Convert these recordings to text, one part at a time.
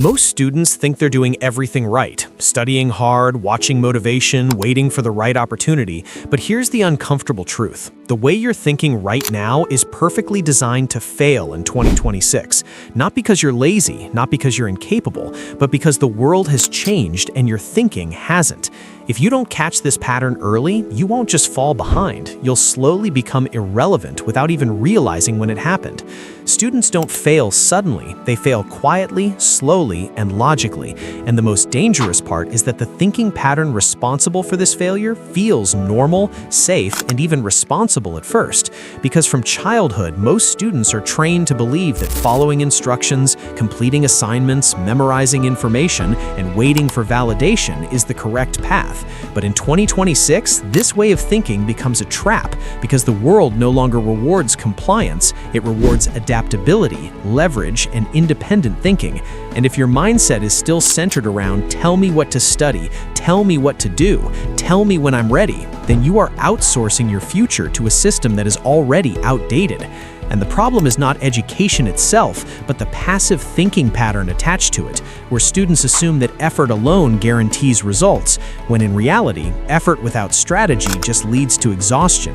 Most students think they're doing everything right, studying hard, watching motivation, waiting for the right opportunity. But here's the uncomfortable truth. The way you're thinking right now is perfectly designed to fail in 2026. Not because you're lazy, not because you're incapable, but because the world has changed and your thinking hasn't. If you don't catch this pattern early, you won't just fall behind. You'll slowly become irrelevant without even realizing when it happened. Students don't fail suddenly, they fail quietly, slowly, and logically. And the most dangerous part is that the thinking pattern responsible for this failure feels normal, safe, and even responsible at first. Because from childhood, most students are trained to believe that following instructions, completing assignments, memorizing information, and waiting for validation is the correct path. But in 2026, this way of thinking becomes a trap because the world no longer rewards compliance, it rewards adaptability, leverage, and independent thinking. And if your mindset is still centered around tell me what to study, tell me what to do, tell me when I'm ready, then you are outsourcing your future to a system that is already outdated. And the problem is not education itself, but the passive thinking pattern attached to it, where students assume that effort alone guarantees results, when in reality, effort without strategy just leads to exhaustion.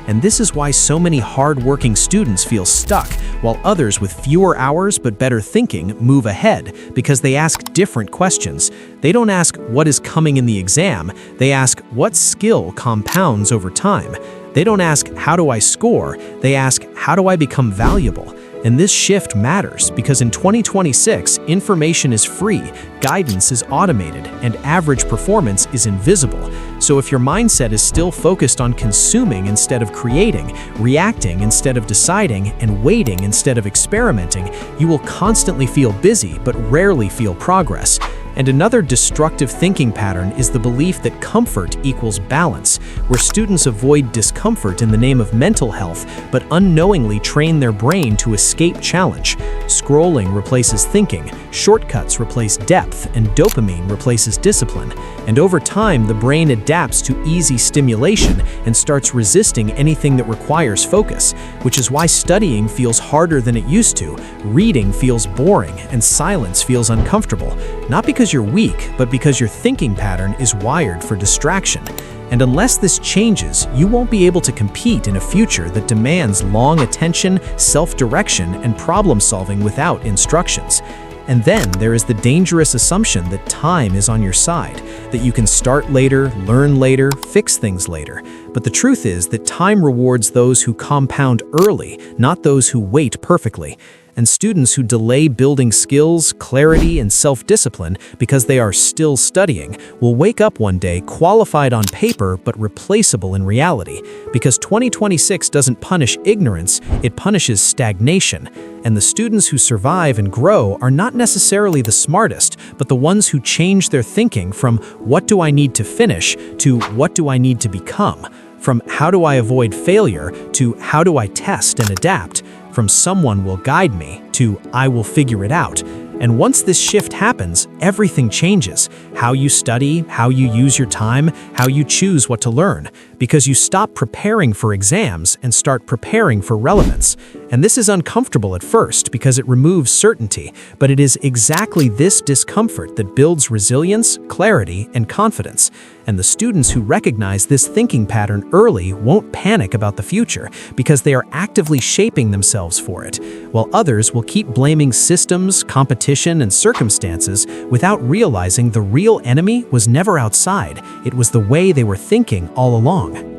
And this is why so many hard-working students feel stuck, while others with fewer hours but better thinking move ahead because they ask different questions. They don't ask what is coming in the exam, they ask what skill compounds over time. They don't ask, how do I score? They ask, how do I become valuable? And this shift matters because in 2026, information is free, guidance is automated, and average performance is invisible. So if your mindset is still focused on consuming instead of creating, reacting instead of deciding, and waiting instead of experimenting, you will constantly feel busy but rarely feel progress. And another destructive thinking pattern is the belief that comfort equals balance, where students avoid discomfort in the name of mental health, but unknowingly train their brain to escape challenge. Scrolling replaces thinking, shortcuts replace depth, and dopamine replaces discipline. And over time, the brain adapts to easy stimulation and starts resisting anything that requires focus, which is why studying feels harder than it used to, reading feels boring, and silence feels uncomfortable. Not because you're weak, but because your thinking pattern is wired for distraction. And unless this changes, you won't be able to compete in a future that demands long attention, self-direction, and problem-solving without instructions. And then there is the dangerous assumption that time is on your side, that you can start later, learn later, fix things later. But the truth is that time rewards those who compound early, not those who wait perfectly. And students who delay building skills, clarity, and self-discipline because they are still studying will wake up one day qualified on paper but replaceable in reality. Because 2026 doesn't punish ignorance, it punishes stagnation. And the students who survive and grow are not necessarily the smartest, but the ones who change their thinking from what do I need to finish to what do I need to become, from how do I avoid failure to how do I test and adapt, from someone will guide me to I will figure it out. And once this shift happens, everything changes. How you study, how you use your time, how you choose what to learn. Because you stop preparing for exams and start preparing for relevance. And this is uncomfortable at first because it removes certainty, but it is exactly this discomfort that builds resilience, clarity, and confidence. And the students who recognize this thinking pattern early won't panic about the future because they are actively shaping themselves for it, while others will keep blaming systems, competition, and circumstances without realizing the real enemy was never outside. It was the way they were thinking all along.